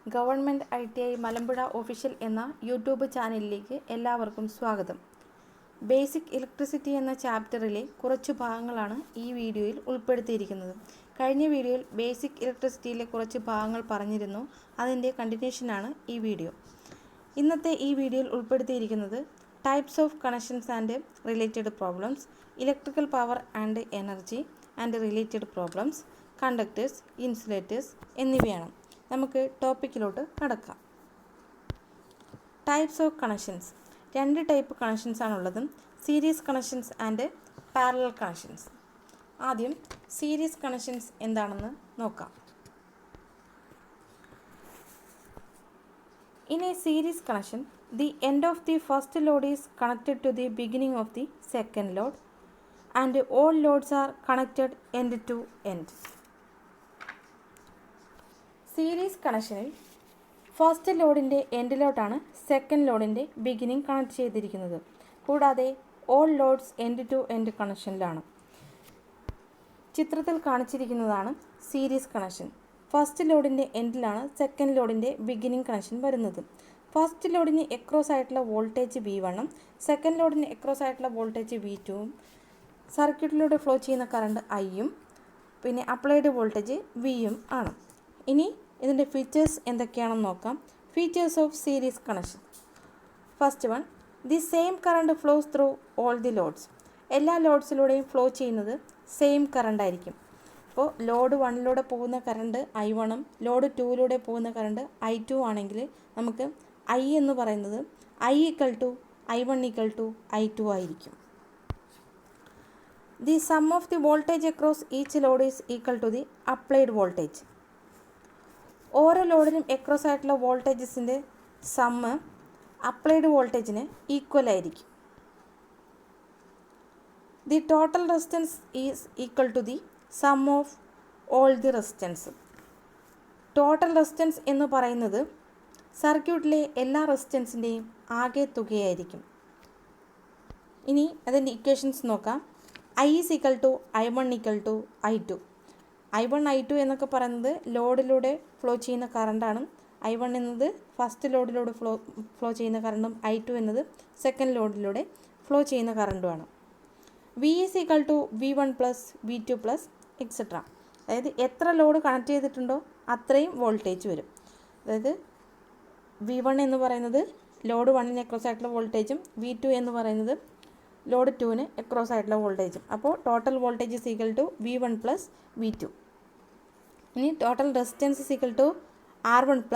Government ITI Malampuzha official എന്ന YouTube ചാനലിലേക്ക് എല്ലാവർക്കും സ്വാഗതം. ബേസിക് ഇലക്ട്രിസിറ്റി എന്ന ചാപ്റ്ററിലെ കുറച്ച് ഭാഗങ്ങളാണ് ഈ വീഡിയോയിൽ ഉൾപ്പെടുത്തിയിരിക്കുന്നത്. കഴിഞ്ഞ വീഡിയോയിൽ ബേസിക് ഇലക്ട്രിസിറ്റിയിലെ കുറച്ച് ഭാഗങ്ങൾ പറഞ്ഞിരുന്നു. അതിൻ്റെ കണ്ടിന്യൂഷനാണ് ഈ വീഡിയോ. ഇന്നത്തെ ഈ വീഡിയോയിൽ ഉൾപ്പെടുത്തിയിരിക്കുന്നത് types of connections and related problems, electrical power and energy and related problems, conductors, insulators എന്നിവയാണ്. നമുക്ക് ടോപ്പിക്കിലോട്ട് കടക്കാം. Types of connections. രണ്ട് ടൈപ്പ് കണക്ഷൻസ് ആണുള്ളത്, series connections and parallel connections. ആദ്യം സീരീസ് കണക്ഷൻസ് എന്താണെന്ന് നോക്കാം. In a series connection, the end of the first load is connected to the beginning of the second load and all loads are connected end to end. Series കണക്ഷനിൽ first ലോഡിൻ്റെ എൻഡിലോട്ടാണ് second ലോഡിൻ്റെ beginning connect ചെയ്തിരിക്കുന്നത്. കൂടാതെ all loads end to end കണക്ഷനിലാണ്. ചിത്രത്തിൽ കാണിച്ചിരിക്കുന്നതാണ് series connection. First ലോഡിൻ്റെ എൻഡിലാണ് സെക്കൻഡ് ലോഡിൻ്റെ ബിഗിനിങ് കണക്ഷൻ വരുന്നത്. ഫസ്റ്റ് ലോഡിന് എക്രോസ് ആയിട്ടുള്ള വോൾട്ടേജ് V1ഉം സെക്കൻഡ് ലോഡിന് എക്രോസ് ആയിട്ടുള്ള വോൾട്ടേജ് V2ഉം സർക്യൂട്ടിലൂടെ ഫ്ലോ ചെയ്യുന്ന കറണ്ട് Iയും പിന്നെ അപ്ലൈഡ് വോൾട്ടേജ് Vയും ആണ്. ഇനി ഇതിൻ്റെ ഫീച്ചേഴ്സ് എന്തൊക്കെയാണെന്ന് നോക്കാം. Features of series connection. First one, the same current flows through all the loads. എല്ലാ ലോഡ്സിലൂടെയും ഫ്ലോ ചെയ്യുന്നത് സെയിം കറണ്ട് ആയിരിക്കും. അപ്പോൾ ലോഡ് 1ലൂടെ പോകുന്ന കറണ്ട് I1ഉം ലോഡ് 2ലൂടെ പോകുന്ന കറണ്ട് I2 ആണെങ്കിൽ നമുക്ക് I എന്ന് പറയുന്നത് I=I1=I2 ആയിരിക്കും. The sum of the voltage across each load is equal to the applied voltage. ഓരോ ലോഡിനും എക്രോസ് ആയിട്ടുള്ള വോൾട്ടേജസിൻ്റെ സമ്മ് അപ്ലൈഡ് വോൾട്ടേജിന് ഈക്വൽ ആയിരിക്കും. The total resistance is equal to the sum of all the resistance. Total resistance എന്ന് പറയുന്നത് സർക്യൂട്ടിലെ എല്ലാ റെസിസ്റ്റൻസിൻ്റെയും ആകെ തുകയായിരിക്കും. ഇനി അതിൻ്റെ ഇക്വേഷൻസ് നോക്കാം. I=I1=I2. I1 I2 എന്നൊക്കെ പറയുന്നത് ലോഡിലൂടെ ഫ്ലോ ചെയ്യുന്ന കറണ്ടാണ്. I1 എന്നത് ഫസ്റ്റ് ലോഡിലൂടെ ഫ്ലോ ചെയ്യുന്ന കറണ്ടും I2 എന്നത് സെക്കൻഡ് ലോഡിലൂടെ ഫ്ലോ ചെയ്യുന്ന കറണ്ടുമാണ്. V=V1 + V2 + etcetera. അതായത് എത്ര ലോഡ് കണക്ട് ചെയ്തിട്ടുണ്ടോ അത്രയും വോൾട്ടേജ് വരും. അതായത് V1 എന്ന് പറയുന്നത് ലോഡ് 1ന് അക്രോസ് ആയിട്ടുള്ള വോൾട്ടേജും V2 എന്ന് പറയുന്നത് ലോഡ് 2ന് അക്രോസ് ആയിട്ടുള്ള വോൾട്ടേജും. അപ്പോൾ ടോട്ടൽ വോൾട്ടേജ് V1 + V2. ഇനി ടോട്ടൽ റെസിസ്റ്റൻസ് R1 +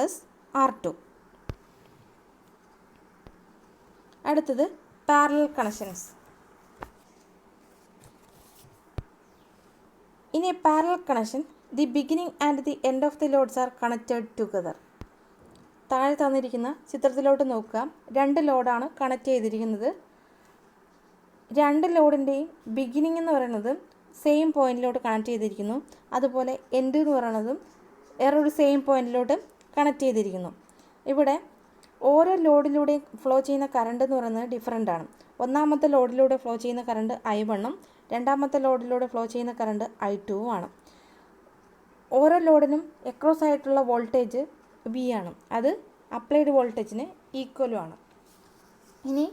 R2. അടുത്തത് parallel connections. In a parallel connection the beginning and the end of the loads are connected together. താഴെ തന്നിരിക്കുന്ന ചിത്രത്തിലോട്ട് നോക്കുക. രണ്ട് ലോഡാണ് കണക്ട് ചെയ്തിരിക്കുന്നത്. രണ്ട് ലോഡിൻ്റെയും ബിഗിനിങ് എന്ന് പറയുന്നത് സെയിം പോയിന്റിലോട്ട് കണക്ട് ചെയ്തിരിക്കുന്നു. അതുപോലെ എൻഡ് എന്ന് പറയുന്നതും വേറൊരു സെയിം പോയിന്റിലോട്ട് കണക്ട് ചെയ്തിരിക്കുന്നു. ഇവിടെ ഓരോ ലോഡിലൂടെയും ഫ്ലോ ചെയ്യുന്ന കറണ്ട് എന്ന് പറയുന്നത് ഡിഫറെൻ്റ് ആണ്. ഒന്നാമത്തെ ലോഡിലൂടെ ഫ്ലോ ചെയ്യുന്ന കറണ്ട് I1ഉം രണ്ടാമത്തെ ലോഡിലൂടെ ഫ്ലോ ചെയ്യുന്ന കറണ്ട് I2ഉം ആണ്. ഓരോ ലോഡിനും എക്രോസ് ആയിട്ടുള്ള വോൾട്ടേജ് V ആണ്. അത് അപ്ലൈഡ് വോൾട്ടേജിന് ഈക്വലും ആണ്. ഇനി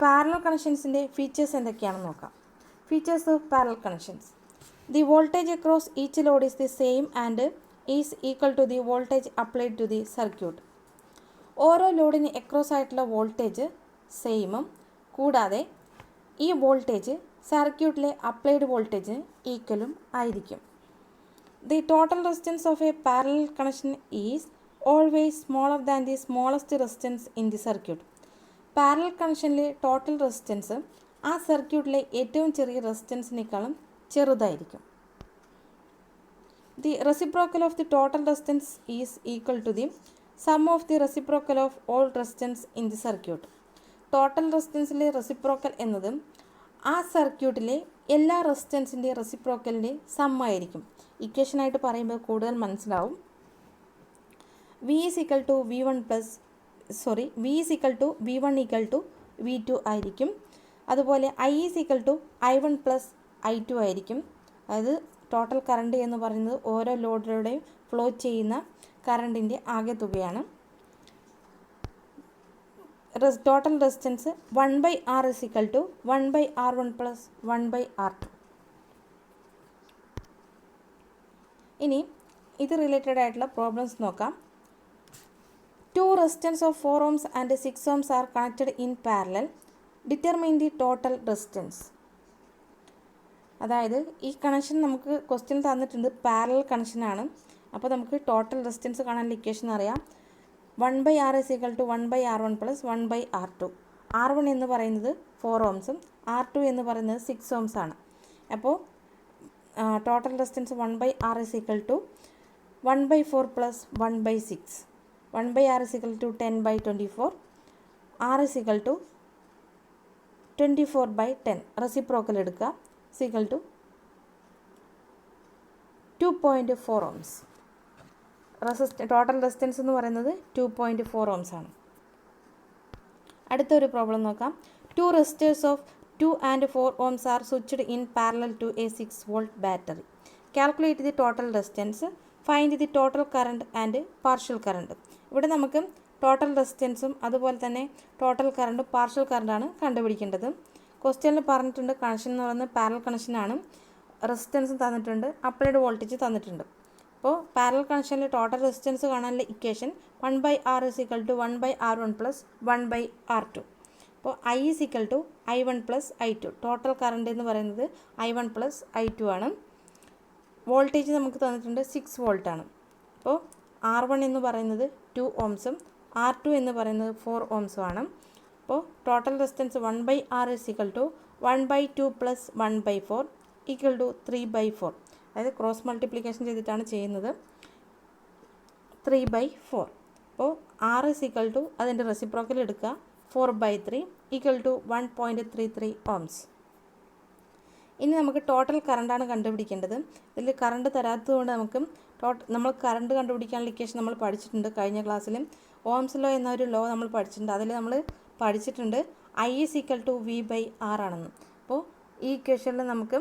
പാരലൽ കണക്ഷൻസിൻ്റെ ഫീച്ചേഴ്സ് എന്തൊക്കെയാണെന്ന് നോക്കാം. Features of parallel connections. The voltage across each load is the same and is equal to the voltage applied to the circuit. ഓരോ ലോഡിന് എക്രോസ് ആയിട്ടുള്ള വോൾട്ടേജ് സെയിമും കൂടാതെ ഈ വോൾട്ടേജ് സർക്യൂട്ടിലെ അപ്ലൈഡ് വോൾട്ടേജിന് ഈക്വലും ആയിരിക്കും. The total resistance of a parallel connection is always smaller than the smallest resistance in the circuit. Parallel കണക്ഷനിലെ ടോട്ടൽ റെസിസ്റ്റൻസ് ആ സർക്യൂട്ടിലെ ഏറ്റവും ചെറിയ റെസിസ്റ്റൻസിനേക്കാളും ചെറുതായിരിക്കും. The reciprocal of the total resistance is equal to the sum of the reciprocal of all resistance in the circuit. Total റെസിസ്റ്റൻസിലെ reciprocal എന്നത് ആ സർക്യൂട്ടിലെ എല്ലാ റെസിസ്റ്റൻസിൻ്റെ റെസിപ്രോക്കലിൻ്റെ സം ആയിരിക്കും. ഇക്വേഷനായിട്ട് പറയുമ്പോൾ കൂടുതൽ മനസ്സിലാവും. V=V1 ആയിരിക്കും. അതുപോലെ I=I1 + I2 ആയിരിക്കും. അതായത് ടോട്ടൽ കറണ്ട് എന്ന് പറയുന്നത് ഓരോ ലോഡിലൂടെയും ഫ്ലോ ചെയ്യുന്ന കറണ്ടിൻ്റെ ആകെ തുകയാണ്. Total resistance 1/R = 1/R1 + 1/R2. ഇനി ഇത് റിലേറ്റഡ് ആയിട്ടുള്ള പ്രോബ്ലംസ് നോക്കാം. 2 resistance of 4 ohms and 6 ohms are connected in parallel. Determine the total resistance. അതായത് ഈ കണക്ഷൻ നമുക്ക് ക്വസ്റ്റ്യൻ തന്നിട്ടുണ്ട്, പാരലൽ കണക്ഷനാണ്. അപ്പോൾ നമുക്ക് ടോട്ടൽ റെസിസ്റ്റൻസ് കാണാനുള്ള ഇക്വേഷൻ അറിയാം. 1/R = 1/R1 + 1/R2. R1 എന്ന് പറയുന്നത് 4 ohms, R2 എന്ന് പറയുന്നത് 6 ohms ആണ്. അപ്പോൾ total resistance 1/R = 1/4 + 1/6. 1/R = 10/24. R = 24/10. Reciprocal എടുക്കുക. = 2.4 ohms. ടോട്ടൽ റെസിസ്റ്റൻസ് എന്ന് പറയുന്നത് 2.4 ohms ആണ്. അടുത്തൊരു പ്രോബ്ലം നോക്കാം. 2 resistors of 2 and 4 ohms are switched in parallel to a 6 volt battery. Calculate the total resistance. Find the total current and partial current. ഇവിടെ നമുക്ക് total റെസിസ്റ്റൻസും അതുപോലെ തന്നെ ടോട്ടൽ കറണ്ടും പാർഷ്യൽ കറണ്ടാണ് കണ്ടുപിടിക്കേണ്ടത്. ക്വസ്റ്റ്യനിൽ പറഞ്ഞിട്ടുണ്ട് കണക്ഷൻ എന്ന് പറയുന്നത് പാരലൽ കണക്ഷനാണ്. റെസിസ്റ്റൻസും തന്നിട്ടുണ്ട്, അപ്ലൈഡ് വോൾട്ടേജ് തന്നിട്ടുണ്ട്. അപ്പോൾ പാരലൽ കണക്ഷനിൽ ടോട്ടൽ റെസിസ്റ്റൻസ് കാണാനുള്ള ഇക്വേഷൻ 1/R = 1/R1 + 1/R2. അപ്പോൾ I = I1 + I2. Total current എന്ന് പറയുന്നത് I1 + I2 ആണ്. വോൾട്ടേജ് നമുക്ക് തന്നിട്ടുണ്ട് 6 volt ആണ്. അപ്പോൾ R1 എന്ന് പറയുന്നത് 2 ohms, R2 എന്ന് പറയുന്നത് 4 ohms ആണ്. അപ്പോൾ ടോട്ടൽ റെസിസ്റ്റൻസ് 1/R = 1/2 + 1/4 = 3/4. അതായത് ക്രോസ് മൾട്ടിപ്ലിക്കേഷൻ ചെയ്തിട്ടാണ് ചെയ്യുന്നത്. 3/4. അപ്പോൾ R = അതിൻ്റെ റെസിപ്രോക്കൽ എടുക്കുക. 4/3 = 1.33 ohms. ഇനി നമുക്ക് ടോട്ടൽ കറണ്ടാണ് കണ്ടുപിടിക്കേണ്ടത്. ഇതിൽ കറണ്ട് തരാത്തതുകൊണ്ട് നമ്മൾ കറണ്ട് കണ്ടുപിടിക്കാനുള്ള ഇക്വേഷൻ നമ്മൾ പഠിച്ചിട്ടുണ്ട് കഴിഞ്ഞ ക്ലാസ്സിൽ. ഓംസ് ലോ എന്നൊരു ലോ നമ്മൾ പഠിച്ചിട്ടുണ്ട്. അതിൽ നമ്മൾ പഠിച്ചിട്ടുണ്ട് I = V/R ആണെന്ന്. അപ്പോൾ ഈ ഇക്വേഷനിൽ നമുക്ക്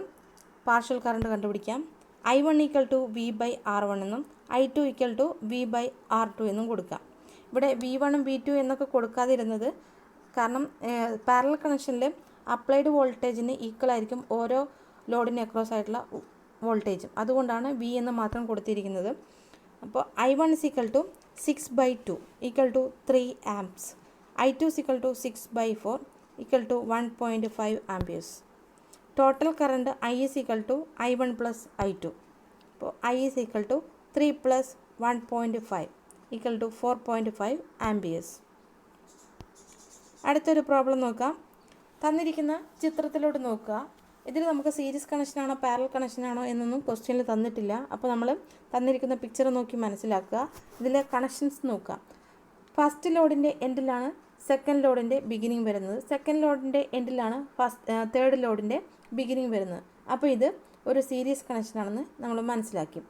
പാർഷ്യൽ കറണ്ട് കണ്ടുപിടിക്കാം. I1 = V/R1 എന്നും I2 = V/R2 എന്നും കൊടുക്കാം. ഇവിടെ V1 V2 എന്നൊക്കെ കൊടുക്കാതിരുന്നത് കാരണം പാരലൽ കണക്ഷനിൽ അപ്ലൈഡ് വോൾട്ടേജിന് ഈക്വൽ ആയിരിക്കും ഓരോ ലോഡിന് അക്രോസ് ആയിട്ടുള്ള വോൾട്ടേജും. അതുകൊണ്ടാണ് V എന്ന് മാത്രം കൊടുത്തിരിക്കുന്നത്. അപ്പോൾ I1 = 6/2 = 3 amps. I2 = 6/4 = 1.5 amperes. Total current I = I1 + I2. അപ്പോൾ I = 3 + 1.5 = 4.5 amperes. അടുത്തൊരു പ്രോബ്ലം നോക്കാം. തന്നിരിക്കുന്ന ചിത്രത്തിലോട്ട് നോക്കുക. ഇതിൽ നമുക്ക് സീരീസ് കണക്ഷനാണോ പാരലൽ കണക്ഷനാണോ എന്നൊന്നും ക്വസ്റ്റ്യനിൽ തന്നിട്ടില്ല. അപ്പോൾ നമ്മൾ തന്നിരിക്കുന്ന പിക്ചർ നോക്കി മനസ്സിലാക്കുക. ഇതിലെ കണക്ഷൻസ് നോക്കുക. ഫസ്റ്റ് ലോഡിൻ്റെ എൻഡിലാണ് സെക്കൻഡ് ലോഡിൻ്റെ ബിഗിനിങ് വരുന്നത്. സെക്കൻഡ് ലോഡിൻ്റെ എൻഡിലാണ് തേർഡ് ലോഡിൻ്റെ ബിഗിനിങ് വരുന്നത്. അപ്പോൾ ഇത് ഒരു സീരീസ് കണക്ഷനാണെന്ന് നമ്മൾ മനസ്സിലാക്കി.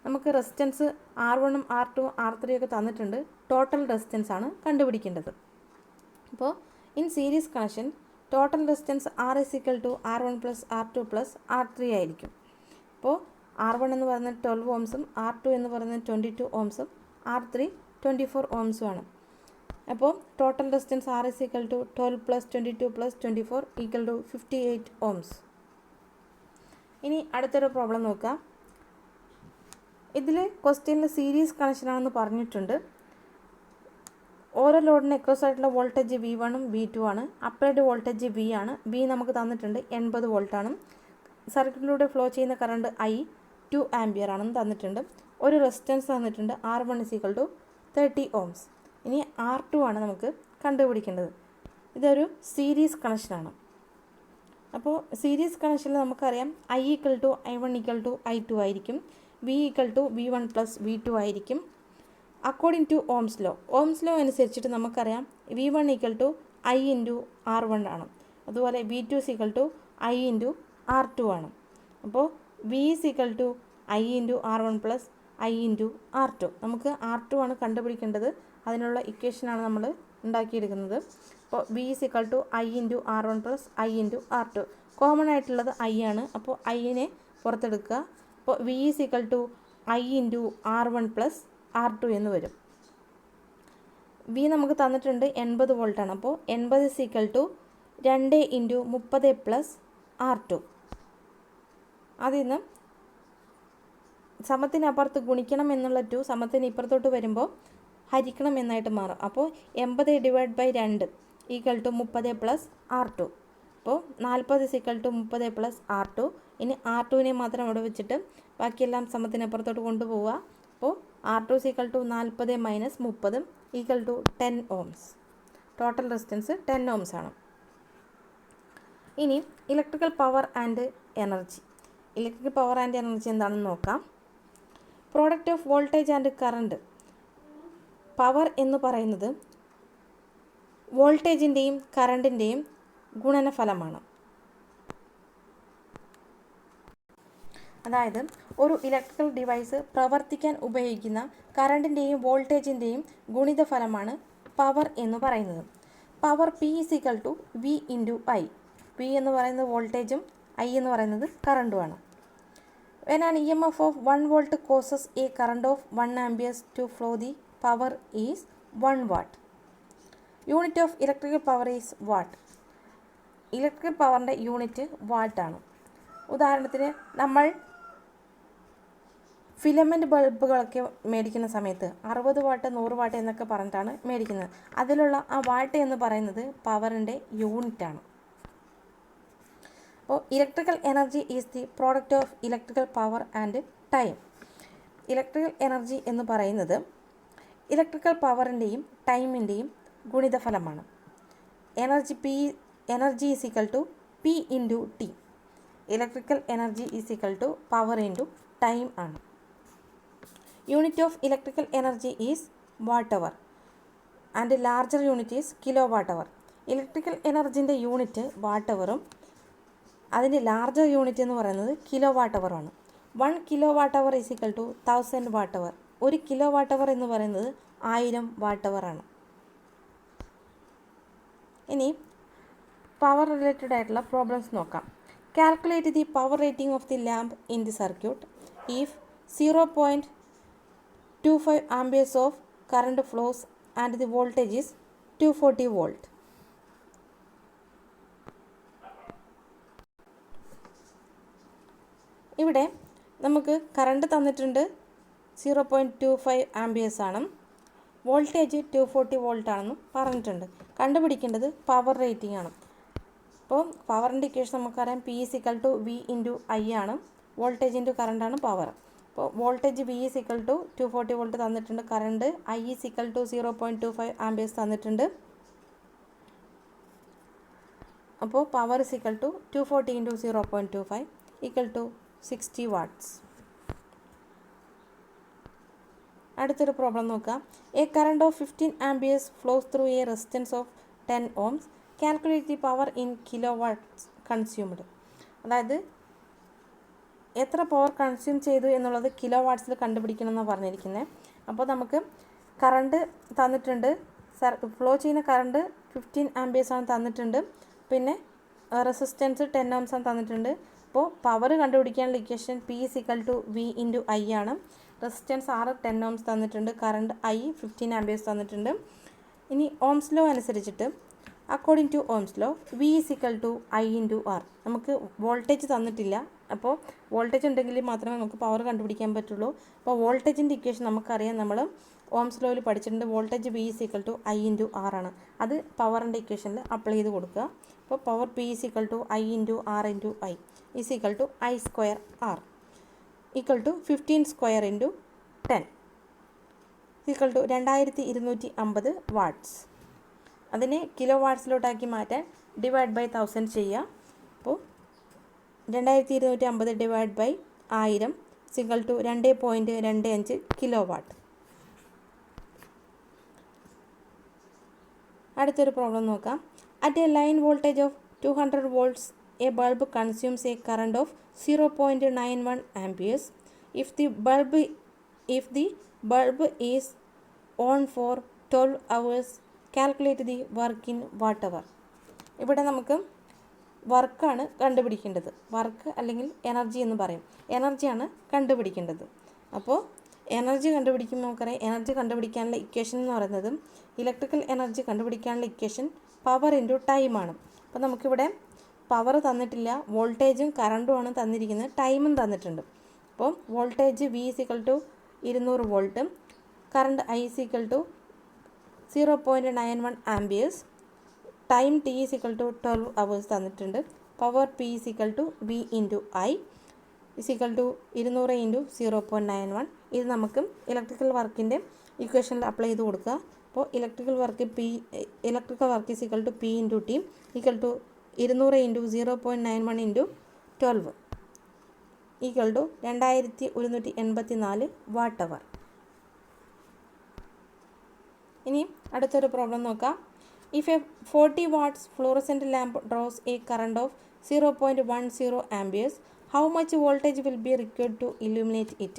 നമുക്ക് റെസിസ്റ്റൻസ് R1, R2, R3 ഒക്കെ തന്നിട്ടുണ്ട്. ടോട്ടൽ റെസിസ്റ്റൻസ് ആണ് കണ്ടുപിടിക്കേണ്ടത്. അപ്പോൾ in series connection total resistance R = R1 + R2 + R3 ആയിരിക്കും. അപ്പോൾ R1 എന്ന് പറയുന്നത് 12 ohms, R2 എന്ന് പറയുന്നത് 22 ohms, R3 24 ohms ആണ്. അപ്പോൾ ടോട്ടൽ റെസിസ്റ്റൻസ് R = 12 + 22 + 24 = 58 ohms. ഇനി അടുത്തൊരു പ്രോബ്ലം നോക്കാം. ഇതിൽ ക്വസ്റ്റ്യനിൽ സീരീസ് കണക്ഷനാണെന്ന് പറഞ്ഞിട്ടുണ്ട്. ഓരോ ലോഡിന് അക്രോസ് ആയിട്ടുള്ള വോൾട്ടേജ് V1 ഉം V2 ആണ്. അപ്ലൈഡ് വോൾട്ടേജ് V ആണ്. V നമുക്ക് തന്നിട്ടുണ്ട് 80 volt ആണ്. സർക്യൂട്ടിലൂടെ ഫ്ലോ ചെയ്യുന്ന കറണ്ട് I 2 ampere ആണെന്ന് തന്നിട്ടുണ്ട്. ഒരു റെസിസ്റ്റൻസ് തന്നിട്ടുണ്ട് R1 = 30 ohms. ഇനി R2 ആണ് നമുക്ക് കണ്ടുപിടിക്കേണ്ടത്. ഇതൊരു സീരീസ് കണക്ഷനാണ്. അപ്പോൾ സീരീസ് കണക്ഷനിൽ നമുക്കറിയാം I = I1 = I2 ആയിരിക്കും. V = V1 + V2 ആയിരിക്കും. അക്കോർഡിംഗ് ടു ഓംസ് ലോ അനുസരിച്ചിട്ട് നമുക്കറിയാം V1 = I × R1 ആണ്. അതുപോലെ V2 = I × R2 ആണ്. അപ്പോൾ V = I × R1 + I × R2. നമുക്ക് R2 ആണ് കണ്ടുപിടിക്കേണ്ടത്. അതിനുള്ള ഇക്വേഷനാണ് നമ്മൾ ഉണ്ടാക്കിയെടുക്കുന്നത്. അപ്പോൾ V = I × R1 + I × R2. Common ആയിട്ടുള്ളത് I ആണ്. അപ്പോൾ I നെ പുറത്തെടുക്കുക. അപ്പോൾ V = I × R1 + R2 എന്ന് വരും. വി നമുക്ക് തന്നിട്ടുണ്ട് 80 വോൾട്ടാണ്. അപ്പോൾ 80 = 2 × 30 + R2. അതിൽ നിന്ന് സമത്തിനപ്പുറത്ത് ഗുണിക്കണം എന്നുള്ള 2 സമത്തിന് ഇപ്പുറത്തോട്ട് വരുമ്പോൾ ഹരിക്കണം എന്നായിട്ട് മാറും. അപ്പോൾ 80 / 2 = 30 + R2. അപ്പോൾ 40 = 30 + R2. ഇനി R2നെ മാത്രം അവിടെ വെച്ചിട്ട് ബാക്കിയെല്ലാം സമത്തിനപ്പുറത്തോട്ട് കൊണ്ടുപോവുക. അപ്പോൾ R2 = 40 - 30 = 10 ohms. Total resistance 10 ohms ആണ്. ഇനി electrical power and energy. Electrical power and energy എന്താണെന്ന് നോക്കാം. Product of voltage and current. Power എന്ന് പറയുന്നത് വോൾട്ടേജിൻ്റെയും കറണ്ടിൻ്റെയും ഗുണനഫലമാണ്. അതായത് ഒരു ഇലക്ട്രിക്കൽ ഡിവൈസ് പ്രവർത്തിക്കാൻ ഉപയോഗിക്കുന്ന കറണ്ടിൻ്റെയും വോൾട്ടേജിൻ്റെയും ഗുണിതഫലമാണ് പവർ എന്ന് പറയുന്നത്. Power P = V × I. P എന്ന് പറയുന്നത് വോൾട്ടേജും I എന്ന് പറയുന്നത് കറണ്ടുമാണ്. When an EMF of 1 volt causes a current of 1 amperes to flow, the power is 1 watt. Unit of electrical power is watt. Electrical പവറിൻ്റെ യൂണിറ്റ് വാട്ടാണ്. ഉദാഹരണത്തിന് നമ്മൾ ഫിലമെൻ്റ് ബൾബുകളൊക്കെ മേടിക്കുന്ന സമയത്ത് 60 വാട്ട് 100 വാട്ട് എന്നൊക്കെ പറഞ്ഞിട്ടാണ് മേടിക്കുന്നത്. അതിലുള്ള ആ വാട്ട് എന്ന് പറയുന്നത് പവറിൻ്റെ യൂണിറ്റാണ്. അപ്പോൾ electrical energy is the product of electrical power and time. Electrical energy എന്ന് പറയുന്നത് ഇലക്ട്രിക്കൽ പവറിൻ്റെയും ടൈമിൻ്റെയും ഗുണിതഫലമാണ്. Energy is equal to P × T. Electrical energy is equal to power × time ആണ്. Unit of electrical energy is watt hour and larger unit is kilo watt hour. Electrical എനർജിൻ്റെ unit watt അവറും അതിൻ്റെ larger unit എന്ന് പറയുന്നത് kilo watt അവറാണ്. 1 kilo watt hour is equal to 1000 watt hour. 1 kilo watt hour എന്ന് പറയുന്നത് 1000 watt അവറാണ്. ഇനി പവർ റിലേറ്റഡ് ആയിട്ടുള്ള പ്രോബ്ലംസ് നോക്കാം. Calculate the power rating of the lamp in the circuit if 0.25 amperes of current flows and the voltage is 240 volt. ഇവിടെ നമുക്ക് current തന്നിട്ടുണ്ട് 0.25 amperes ആണ്, വോൾട്ടേജ് 240 വോൾട്ട് ആണെന്ന് പറഞ്ഞിട്ടുണ്ട്. കണ്ടുപിടിക്കേണ്ടത് പവർ റേറ്റിംഗ് ആണ്. അപ്പോൾ പവറിൻ്റെ ഇക്വേഷൻ നമുക്കറിയാം P = V × I ആണ്. വോൾട്ടേജ് × കറണ്ടാണ് പവർ. അപ്പോൾ വോൾട്ടേജ് V = 240 വോൾട്ട് തന്നിട്ടുണ്ട്. കറണ്ട് I = 0.25 ആംപിയേഴ്സ് തന്നിട്ടുണ്ട്. അപ്പോൾ പവർ = 240 × 0.25 = 60 വാട്ട്സ്. അടുത്തൊരു പ്രോബ്ലം നോക്കാം. A current of 15 amperes flows through a resistance of 10 ohms. Calculate the power in kilo watts consumed. അതായത് എത്ര പവർ കൺസ്യൂം ചെയ്തു എന്നുള്ളത് കിലോ വാട്ട്സിൽ കണ്ടുപിടിക്കണം എന്നാണ് പറഞ്ഞിരിക്കുന്നത്. അപ്പോൾ നമുക്ക് കറണ്ട് തന്നിട്ടുണ്ട്, ഫ്ലോ ചെയ്യുന്ന കറണ്ട് 15 ആംപിയേഴ്സ് ആണ് തന്നിട്ടുണ്ട്. പിന്നെ റെസിസ്റ്റൻസ് 10 ohms ആണ് തന്നിട്ടുണ്ട്. അപ്പോൾ പവർ കണ്ടുപിടിക്കാനുള്ള ഇക്വേഷൻ P = V × I ആണ്. റെസിസ്റ്റൻസ് R 10 ohms തന്നിട്ടുണ്ട്, കറണ്ട് I 15 ആംപിയേഴ്സ് തന്നിട്ടുണ്ട്. ഇനി ഓംസ് ലോ അനുസരിച്ചിട്ട് according to Ohm's law V = I × R. നമുക്ക് വോൾട്ടേജ് തന്നിട്ടില്ല. അപ്പോൾ വോൾട്ടേജ് ഉണ്ടെങ്കിൽ മാത്രമേ നമുക്ക് പവർ കണ്ടുപിടിക്കാൻ പറ്റുള്ളൂ. അപ്പോൾ വോൾട്ടേജിൻ്റെ ഇക്വേഷൻ നമുക്കറിയാം, നമ്മൾ ഓംസ് ലോയിൽ പഠിച്ചിട്ടുണ്ട്. വോൾട്ടേജ് V = I × R ആണ്. അത് പവറിൻ്റെ ഇക്വേഷനിൽ അപ്ലൈ ചെയ്ത് കൊടുക്കുക. അപ്പോൾ power P = I × R × I is equal to I² R equal to 15² × 10 equal to 2250 watts. അതിനെ കിലോ വാട്ട്സിലോട്ടാക്കി മാറ്റാൻ ഡിവൈഡ് ബൈ 1000 ചെയ്യുക. അപ്പോൾ 2250 divide by 1000 equal to 2.25 kilowatt. അടുത്തൊരു പ്രോബ്ലം നോക്കാം. At a line voltage of 200 volts a bulb consumes a current of 0.91 amperes. If the bulb is on for 12 hours, calculate the work in watt hour. ഇവിടെ നമുക്ക് വർക്കാണ് കണ്ടുപിടിക്കേണ്ടത്. Work അല്ലെങ്കിൽ energy എന്ന് പറയും. എനർജിയാണ് കണ്ടുപിടിക്കേണ്ടത്. അപ്പോൾ എനർജി കണ്ടുപിടിക്കുമ്പോൾ നമുക്കറിയാം എനർജി കണ്ടുപിടിക്കാനുള്ള ഇക്വേഷൻ എന്ന് പറയുന്നത് ഇലക്ട്രിക്കൽ എനർജി കണ്ടുപിടിക്കാനുള്ള ഇക്വേഷൻ പവർ ഇൻറ്റു ടൈമാണ്. അപ്പോൾ നമുക്കിവിടെ പവർ തന്നിട്ടില്ല, വോൾട്ടേജും കറണ്ടുമാണ് തന്നിരിക്കുന്നത്, ടൈമും തന്നിട്ടുണ്ട്. അപ്പോൾ voltage V = 200 volt, current I = 0.91 amperes, time T = 12 hours തന്നിട്ടുണ്ട്. Power P = V × I = 200 × 0.91. ഇത് നമുക്ക് ഇലക്ട്രിക്കൽ വർക്കിൻ്റെ ഇക്വേഷനിൽ അപ്ലൈ ചെയ്ത് കൊടുക്കുക. അപ്പോൾ electrical work P = P × T = 200 × 0.91 × 12 = 2184 Wh. ഇനി അടുത്തൊരു പ്രോബ്ലം നോക്കാം. If A 40 watts fluorescent lamp draws a current of 0.10 amperes, how much voltage will be required to illuminate it?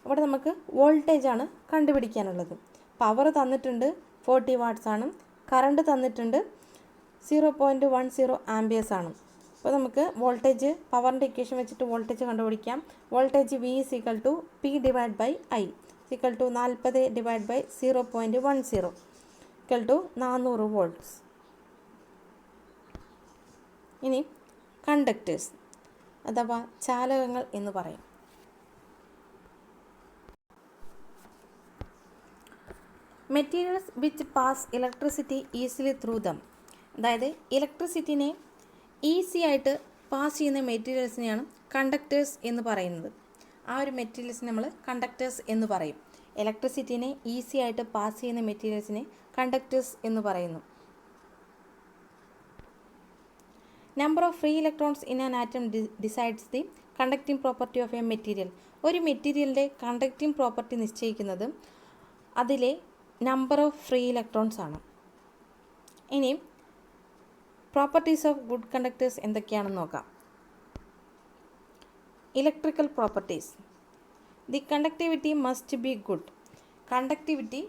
ഇവിടെ നമുക്ക് വോൾട്ടേജ് ആണ് കണ്ടുപിടിക്കാനുള്ളത്. പവർ തന്നിട്ടുണ്ട് 40 വാട്ട്സ് ആണ്, കറണ്ട് തന്നിട്ടുണ്ട് 0.10 ആംബിയേഴ്സ് ആണ്. അപ്പോൾ നമുക്ക് വോൾട്ടേജ് പവറിൻ്റെ ഇക്വേഷൻ വെച്ചിട്ട് വോൾട്ടേജ് കണ്ടുപിടിക്കാം. Voltage V = P/I = 40/0.10 = 400 volts. ഇനി കണ്ടക്ടേഴ്സ് അഥവാ ചാലകങ്ങൾ എന്ന് പറയും. Materials which pass electricity easily through them, അതായത് ഇലക്ട്രിസിറ്റിനെ ഈസി ആയിട്ട് പാസ് ചെയ്യുന്ന മെറ്റീരിയൽസിനെയാണ് കണ്ടക്ടേഴ്സ് എന്ന് പറയുന്നത്. ആ ഒരു മെറ്റീരിയൽസിനെ നമ്മൾ കണ്ടക്ടേഴ്സ് എന്ന് പറയും. ഇലക്ട്രിസിറ്റിനെ ഈസി ആയിട്ട് പാസ് ചെയ്യുന്ന മെറ്റീരിയൽസിനെ കണ്ടക്ടേഴ്സ് എന്ന് പറയുന്നു. Number of free electrons in an atom decides the conducting property of A material. ഒരു മെറ്റീരിയലിൻ്റെ കണ്ടക്റ്റിംഗ് പ്രോപ്പർട്ടി നിശ്ചയിക്കുന്നത് അതിലെ നമ്പർ ഓഫ് ഫ്രീ ഇലക്ട്രോൺസ് ആണ്. ഇനി പ്രോപ്പർട്ടീസ് ഓഫ് ഗുഡ് കണ്ടക്ടേഴ്സ് എന്തൊക്കെയാണെന്ന് നോക്കാം. Electrical properties. The conductivity must be good. Conductivity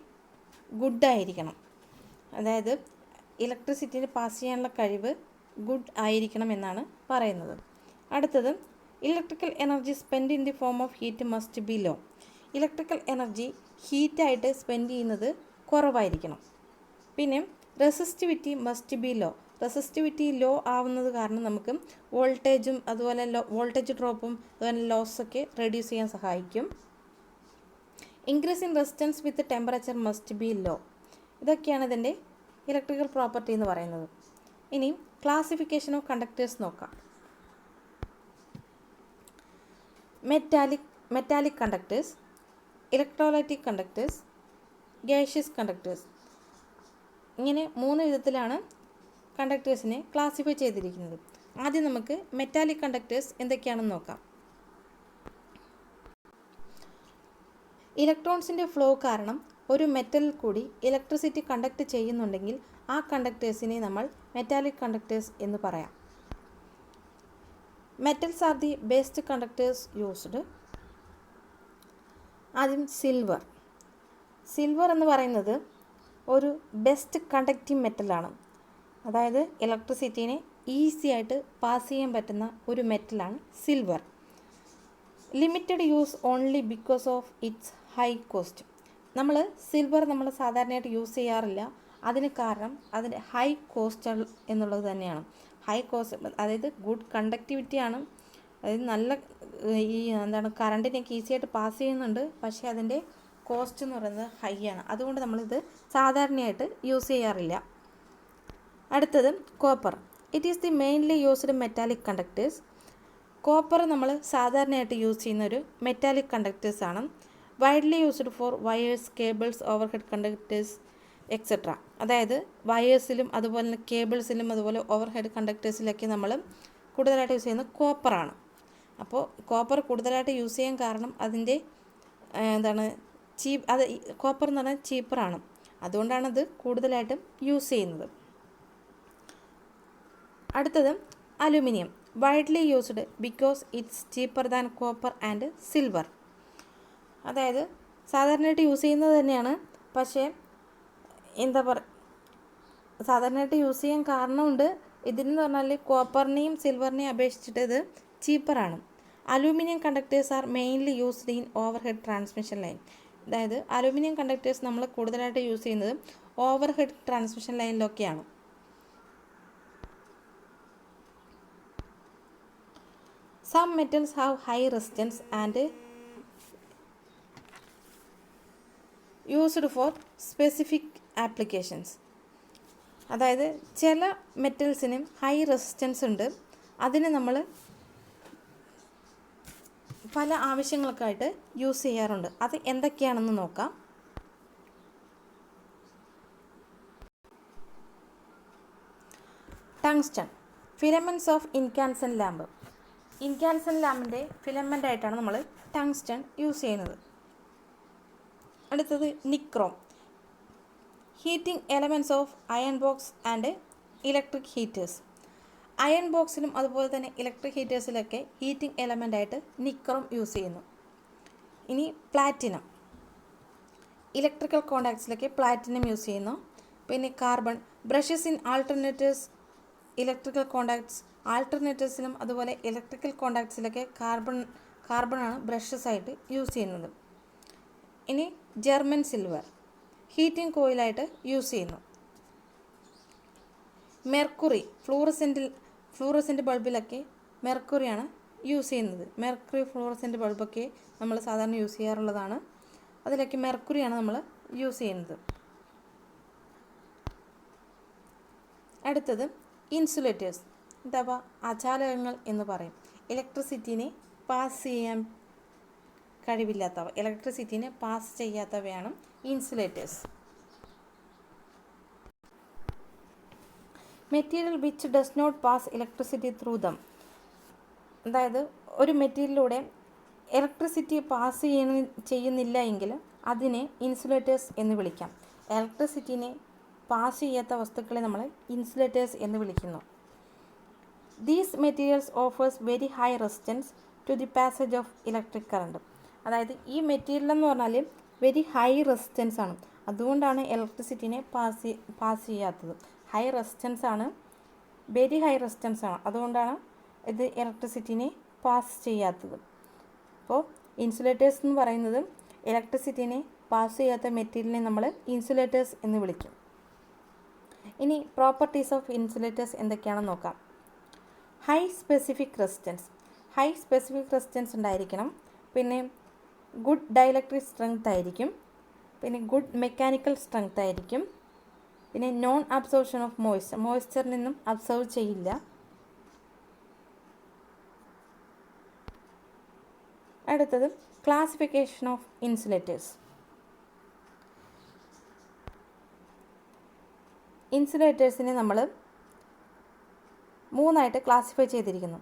ഗുഡായിരിക്കണം, അതായത് ഇലക്ട്രിസിറ്റിനെ പാസ് ചെയ്യാനുള്ള കഴിവ് ഗുഡ് ആയിരിക്കണം എന്നാണ് പറയുന്നത്. അടുത്തത് electrical energy spend in the form of heat must be low. Electrical energy ഹീറ്റായിട്ട് സ്പെൻഡ് ചെയ്യുന്നത് കുറവായിരിക്കണം. പിന്നെ resistivity must be low. Resistivity low ആവുന്നത് കാരണം നമുക്ക് വോൾട്ടേജും അതുപോലെ വോൾട്ടേജ് ഡ്രോപ്പും അതുപോലെ ലോസൊക്കെ റെഡ്യൂസ് ചെയ്യാൻ സഹായിക്കും. Increase in resistance with temperature must be low. ഇതൊക്കെയാണ് ഇതിൻ്റെ ഇലക്ട്രിക്കൽ പ്രോപ്പർട്ടി എന്ന് പറയുന്നത്. ഇനി ക്ലാസിഫിക്കേഷൻ ഓഫ് കണ്ടക്ടേഴ്സ് നോക്കാം. Metallic conductors, electrolytic conductors, gaseous conductors. ഇങ്ങനെ 3 വിധത്തിലാണ് കണ്ടക്ടേഴ്സിനെ ക്ലാസിഫൈ ചെയ്തിരിക്കുന്നത്. ആദ്യം നമുക്ക് മെറ്റാലിക് കണ്ടക്ടേഴ്സ് എന്തൊക്കെയാണെന്ന് നോക്കാം. ഇലക്ട്രോൺസിൻ്റെ ഫ്ലോ കാരണം ഒരു മെറ്റലിൽ കൂടി ഇലക്ട്രിസിറ്റി കണ്ടക്ട് ചെയ്യുന്നുണ്ടെങ്കിൽ ആ കണ്ടക്ടേഴ്സിനെ നമ്മൾ മെറ്റാലിക് കണ്ടക്ടേഴ്സ് എന്ന് പറയാം. Metals are the best conductors used. ആദ്യം സിൽവർ. സിൽവർ എന്ന് പറയുന്നത് ഒരു ബെസ്റ്റ് കണ്ടക്റ്റിംഗ് മെറ്റലാണ്, അതായത് ഇലക്ട്രിസിറ്റിനെ ഈസി ആയിട്ട് പാസ് ചെയ്യാൻ പറ്റുന്ന ഒരു മെറ്റലാണ് silver. Limited use only because of its high cost. Silver നമ്മൾ സാധാരണയായിട്ട് യൂസ് ചെയ്യാറില്ല, അതിന് കാരണം അതിൻ്റെ ഹൈ കോസ്റ്റ് എന്നുള്ളത് തന്നെയാണ്. ഹൈ കോസ്റ്റ് അതായത് ഗുഡ് കണ്ടക്ടിവിറ്റിയാണ്, അതായത് നല്ല കറണ്ടിനൊക്കെ ഈസി ആയിട്ട് പാസ് ചെയ്യുന്നുണ്ട്, പക്ഷേ അതിൻ്റെ കോസ്റ്റ് എന്ന് പറയുന്നത് ഹൈ ആണ്. അതുകൊണ്ട് നമ്മളിത് സാധാരണയായിട്ട് യൂസ് ചെയ്യാറില്ല. അടുത്തത് copper. It is the mainly used metallic conductors. Copper നമ്മൾ സാധാരണയായിട്ട് യൂസ് ചെയ്യുന്ന ഒരു മെറ്റാലിക് കണ്ടക്ടേഴ്സ് ആണ്. Widely used for wires, cables, overhead conductors etcetera. അതായത് വയേഴ്സിലും അതുപോലെ തന്നെ കേബിൾസിലും അതുപോലെ ഓവർഹെഡ് കണ്ടക്ടേഴ്സിലൊക്കെ നമ്മൾ കൂടുതലായിട്ട് യൂസ് ചെയ്യുന്നത് കോപ്പറാണ്. അപ്പോൾ കോപ്പർ കൂടുതലായിട്ട് യൂസ് ചെയ്യാൻ കാരണം അതിൻ്റെ കോപ്പർ എന്ന് പറഞ്ഞാൽ ചീപ്പറാണ്, അതുകൊണ്ടാണത് കൂടുതലായിട്ടും യൂസ് ചെയ്യുന്നത്. അടുത്തത് aluminium. Widely used because it's cheaper than copper and silver. അതായത് സാധാരണയായിട്ട് യൂസ് ചെയ്യുന്നത് തന്നെയാണ്, പക്ഷേ സാധാരണയായിട്ട് യൂസ് ചെയ്യാൻ കാരണമുണ്ട്. ഇതിനെന്ന് പറഞ്ഞാൽ കോപ്പറിനെയും സിൽവറിനെയും അപേക്ഷിച്ചിട്ട് ഇത് ചീപ്പറാണ്. Aluminium conductors are mainly used in overhead transmission line. അതായത് അലൂമിനിയം കണ്ടക്ടേഴ്സ് നമ്മൾ കൂടുതലായിട്ട് യൂസ് ചെയ്യുന്നത് ഓവർഹെഡ് ട്രാൻസ്മിഷൻ ലൈനിലൊക്കെയാണ്. Some metals have high resistance and used for specific applications. അതായത് ചില മെറ്റൽസിന് ഹൈ റെസിസ്റ്റൻസ് ഉണ്ട്, അതിന് നമ്മൾ പല ആവശ്യങ്ങൾക്കായിട്ട് യൂസ് ചെയ്യാറുണ്ട്. അത് എന്തൊക്കെയാണെന്ന് നോക്കാം. Tungsten, filaments of incandescent lamp. Incandescent ലാമ്പിൻ്റെ ഫിലമെൻ്റ് ആയിട്ടാണ് നമ്മൾ ടങ്സ്റ്റൺ യൂസ് ചെയ്യുന്നത്. അടുത്തത് nichrome, heating elements of iron box and electric heaters. Iron ബോക്സിലും അതുപോലെ തന്നെ ഇലക്ട്രിക് ഹീറ്റേഴ്സിലൊക്കെ ഹീറ്റിംഗ് എലമെൻ്റ് ആയിട്ട് നിക്രോം യൂസ് ചെയ്യുന്നു. ഇനി പ്ലാറ്റിനം, ഇലക്ട്രിക്കൽ കോണ്ടാക്ട്സിലൊക്കെ പ്ലാറ്റിനം യൂസ് ചെയ്യുന്നു. പിന്നെ carbon, brushes in alternators electrical contacts. ആൾട്ടർനേറ്റേഴ്സിലും അതുപോലെ ഇലക്ട്രിക്കൽ കോണ്ടാക്ട്സിലൊക്കെ കാർബണാണ് ബ്രഷസ് ആയിട്ട് യൂസ് ചെയ്യുന്നത്. ഇനി ജർമ്മൻ സിൽവർ, ഹീറ്റിംഗ് കോയിലായിട്ട് യൂസ് ചെയ്യുന്നു. മെർക്കുറി, ഫ്ലൂറസെൻ്റ് ബൾബിലൊക്കെ മെർക്കുറിയാണ് യൂസ് ചെയ്യുന്നത്. മെർക്കുറി ഫ്ലൂറസെൻ്റ് ബൾബൊക്കെ നമ്മൾ സാധാരണ യൂസ് ചെയ്യാറുള്ളതാണ്. അതിലൊക്കെ മെർക്കുറിയാണ് നമ്മൾ യൂസ് ചെയ്യുന്നത്. അടുത്തത് ഇൻസുലേറ്റേഴ്സ്, അഥവാ അചാലകങ്ങൾ എന്ന് പറയും. ഇലക്ട്രിസിറ്റിനെ പാസ് ചെയ്യാൻ കഴിവില്ലാത്തവ, ഇലക്ട്രിസിറ്റിനെ പാസ് ചെയ്യാത്തവയാണ് insulators. Material which does not pass electricity through them. അതായത് ഒരു മെറ്റീരിയലിലൂടെ ഇലക്ട്രിസിറ്റി പാസ് ചെയ്യുന്നില്ല എങ്കിൽ അതിനെ ഇൻസുലേറ്റേഴ്സ് എന്ന് വിളിക്കാം. ഇലക്ട്രിസിറ്റിനെ പാസ് ചെയ്യാത്ത വസ്തുക്കളെ നമ്മൾ ഇൻസുലേറ്റേഴ്സ് എന്ന് വിളിക്കുന്നു. These materials offers very high resistance to the passage of electric current. അതായത് ഈ മെറ്റീരിയൽ എന്ന് പറഞ്ഞാൽ വെരി ഹൈ റെസിസ്റ്റൻസ് ആണ്, അതുകൊണ്ടാണ് ഇലക്ട്രിസിറ്റിനെ പാസ് ചെയ്യാത്തത്. ഹൈ റെസിസ്റ്റൻസ് ആണ്, വെരി ഹൈ റെസിസ്റ്റൻസ് ആണ്, അതുകൊണ്ടാണ് ഇത് ഇലക്ട്രിസിറ്റിനെ പാസ് ചെയ്യാത്തത്. അപ്പോൾ ഇൻസുലേറ്റേഴ്സ് എന്ന് പറയുന്നത് ഇലക്ട്രിസിറ്റിനെ പാസ് ചെയ്യാത്ത മെറ്റീരിയലിനെ നമ്മൾ ഇൻസുലേറ്റേഴ്സ് എന്ന് വിളിക്കും. ഇനി പ്രോപ്പർട്ടീസ് ഓഫ് ഇൻസുലേറ്റേഴ്സ് എന്തൊക്കെയാണെന്ന് നോക്കാം. ഹൈ സ്പെസിഫിക് റെസിസ്റ്റൻസ് ഉണ്ടായിരിക്കണം. പിന്നെ ഗുഡ് ഡൈലക്ട്രിക് സ്ട്രെങ്ത് ആയിരിക്കും. പിന്നെ ഗുഡ് മെക്കാനിക്കൽ സ്ട്രെങ്ത് ആയിരിക്കും. പിന്നെ നോൺ അബ്സോർപ്ഷൻ ഓഫ് മോയ്സ്ചറിൽ നിന്നും അബ്സോർവ് ചെയ്യില്ല. അടുത്തത് ക്ലാസിഫിക്കേഷൻ ഓഫ് ഇൻസുലേറ്റേഴ്സ്. ഇൻസുലേറ്റേഴ്സിനെ നമ്മൾ മൂന്നായിട്ട് ക്ലാസിഫൈ ചെയ്തിരിക്കുന്നു.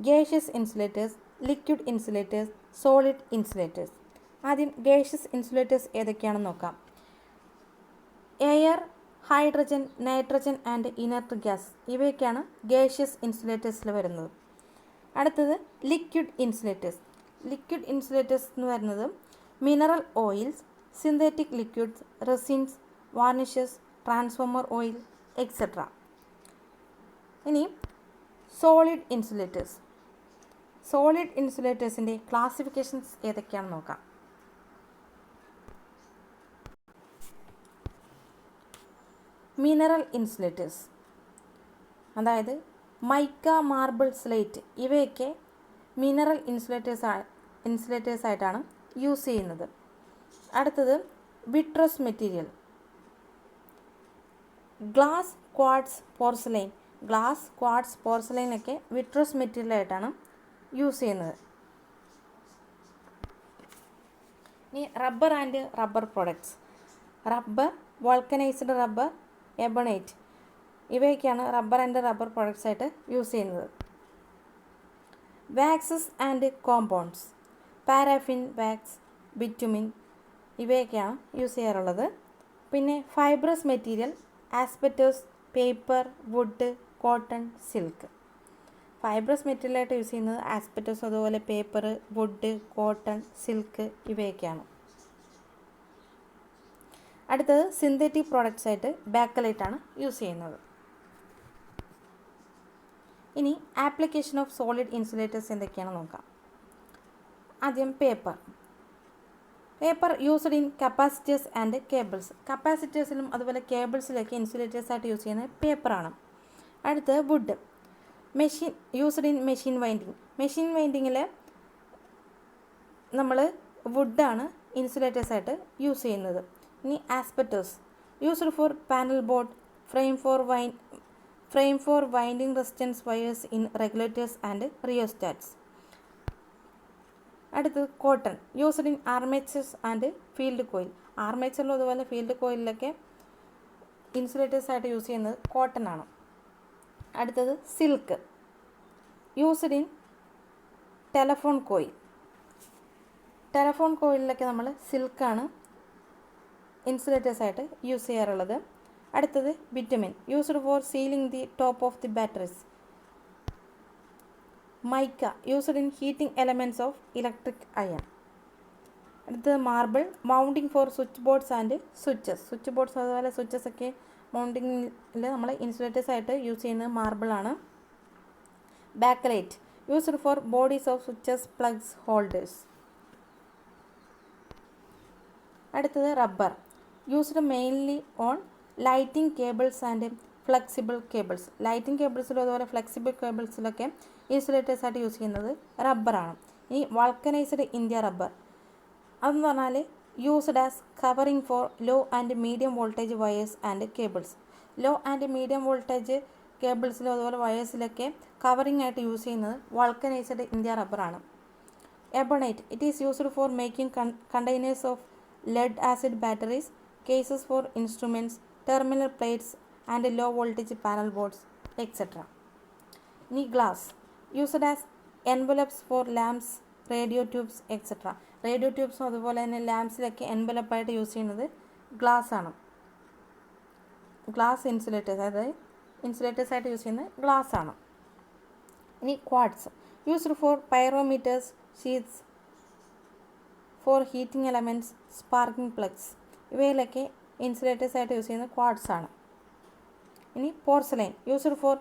Gaseous insulators, liquid insulators, solid insulators. ആദ്യം ഗേഷ്യസ് ഇൻസുലേറ്റേഴ്സ് ഏതൊക്കെയാണെന്ന് നോക്കാം. Air, hydrogen, nitrogen and inert gas, ഇവയൊക്കെയാണ് ഗേഷ്യസ് ഇൻസുലേറ്റേഴ്സിൽ വരുന്നത്. അടുത്തത് ലിക്വിഡ് ഇൻസുലേറ്റേഴ്സ്. ലിക്വിഡ് ഇൻസുലേറ്റേഴ്സ് എന്ന് പറയുന്നത് mineral oils, synthetic liquids, resins, varnishes, transformer oil etcetera. ഇനി സോളിഡ് ഇൻസുലേറ്റേഴ്സ്. സോളിഡ് ഇൻസുലേറ്റേഴ്സിൻ്റെ ക്ലാസിഫിക്കേഷൻസ് ഏതൊക്കെയാണെന്ന് നോക്കാം. മിനറൽ ഇൻസുലേറ്റേഴ്സ്, അതായത് മൈക്ക, മാർബിൾ, സ്ലേറ്റ് ഇവയൊക്കെ മിനറൽ ഇൻസുലേറ്റേഴ്സ് ആയിട്ടാണ് യൂസ് ചെയ്യുന്നത്. അടുത്തത് vitreous material. Glass, quartz, porcelain. Glass, quartz, പോർസലൈനൊക്കെ vitreous മെറ്റീരിയലായിട്ടാണ് യൂസ് ചെയ്യുന്നത്. ഇനി rubber and rubber products. Rubber, vulcanised rubber, ebonite ഇവയൊക്കെയാണ് റബ്ബർ ആൻഡ് റബ്ബർ പ്രൊഡക്ട്സ് ആയിട്ട് യൂസ് ചെയ്യുന്നത്. Waxes and compounds. Paraffin, wax, bitumen ഇവയൊക്കെയാണ് യൂസ് ചെയ്യാറുള്ളത്. പിന്നെ fibrous material, asbestos, paper, wood, cotton, silk. Fibrous മെറ്റീരിയലായിട്ട് യൂസ് ചെയ്യുന്നത് ആസ്ബറ്റോസ്, അതുപോലെ പേപ്പർ, വുഡ്, കോട്ടൺ, സിൽക്ക് ഇവയൊക്കെയാണ്. അടുത്തത് സിന്തറ്റിക് പ്രോഡക്റ്റ്സ് ആയിട്ട് ബാക്കലൈറ്റാണ് യൂസ് ചെയ്യുന്നത്. ഇനി ആപ്ലിക്കേഷൻ ഓഫ് സോളിഡ് ഇൻസുലേറ്റേഴ്സ് എന്തൊക്കെയാണെന്ന് നോക്കാം. ആദ്യം paper used in capacitors and cables. കപ്പാസിറ്റേഴ്സിലും അതുപോലെ കേബിൾസിലൊക്കെ ഇൻസുലേറ്റേഴ്സായിട്ട് യൂസ് ചെയ്യുന്നത് പേപ്പറാണ്. അടുത്ത് വുഡ് യൂസ്ഡ് ഇൻ മെഷീൻ വൈൻഡിങ്ങിൽ നമ്മൾ വുഡാണ് ഇൻസുലേറ്റേഴ്സായിട്ട് യൂസ് ചെയ്യുന്നത്. ഇനി asbestos used for panel board, frame for winding resistance wires in regulators and rheostats. അടുത്തത് cotton used in armatures and field coil. ആർമേച്ചറിലും അതുപോലെ ഫീൽഡ് കോയിലൊക്കെ ഇൻസുലേറ്റേഴ്സായിട്ട് യൂസ് ചെയ്യുന്നത് കോട്ടൺ ആണ്. അടുത്തത് സിൽക്ക് യൂസ്ഡ് ഇൻ ടെലഫോൺ കോയിലിലൊക്കെ നമ്മൾ സിൽക്കാണ് ഇൻസുലേറ്റേഴ്സായിട്ട് യൂസ് ചെയ്യാറുള്ളത്. അടുത്തത് bitumen used for sealing the top of the batteries. Mica used in heating elements of electric iron. അടുത്തത് marble mounting for switch boards and switch boards അതുപോലെ സ്വിച്ചസ് ഒക്കെ മൗണ്ടിങ്ങിൽ നമ്മൾ ഇൻസുലേറ്റേഴ്സായിട്ട് യൂസ് ചെയ്യുന്നത് മാർബിളാണ്. Bakelite used for bodies of switches, plugs, holders. അടുത്തത് rubber used mainly on lighting cables and flexible cables. Lighting കേബിൾസിലും അതുപോലെ ഫ്ലെക്സിബിൾ കേബിൾസിലൊക്കെ ഇൻസുലേറ്റേഴ്സായിട്ട് യൂസ് ചെയ്യുന്നത് റബ്ബറാണ്. ഇനി വൾക്കനൈസ്ഡ് ഇന്ത്യ റബ്ബർ അതെന്ന് പറഞ്ഞാൽ used as covering for low and medium voltage wires and cables. Low and medium voltage കേബിൾസിലും അതുപോലെ വയേഴ്സിലൊക്കെ കവറിംഗ് ആയിട്ട് യൂസ് ചെയ്യുന്നത് വൾക്കനൈസ്ഡ് ഇന്ത്യ റബ്ബറാണ്. Ebonite it is used for making containers of lead acid batteries, cases for instruments, terminal plates and low voltage panel boards, etc. Ni glass used as envelopes for lamps, radio tubes, etc. Radio tubes അതുപോലെ തന്നെ ലാംപ്സിലൊക്കെ envelope ആയിട്ട് use ചെയ്യുന്നത് glass ആണ്. Glass അതായത് ഇൻസുലേറ്റേഴ്സായിട്ട് use ചെയ്യുന്നത് glass ആണ്. ഇനി quartz used for pyrometers, sheets, for heating elements, sparking plugs. ഇവയിലൊക്കെ ഇൻസുലേറ്റേഴ്സായിട്ട് യൂസ് ചെയ്യുന്നത് ക്വാർട്സ് ആണ്. ഇനി porcelain used for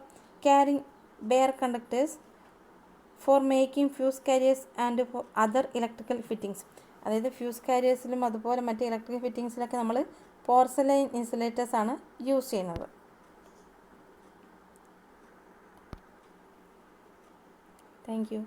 carrying bare conductors, for making fuse carriers and for other electrical fittings. അതായത് ഫ്യൂസ് കാരിയേഴ്സിലും അതുപോലെ മറ്റ് ഇലക്ട്രിക്കൽ ഫിറ്റിങ്സിലൊക്കെ നമ്മൾ പോർസലൈൻ ഇൻസുലേറ്റേഴ്സാണ് യൂസ് ചെയ്യുന്നത്. Thank U.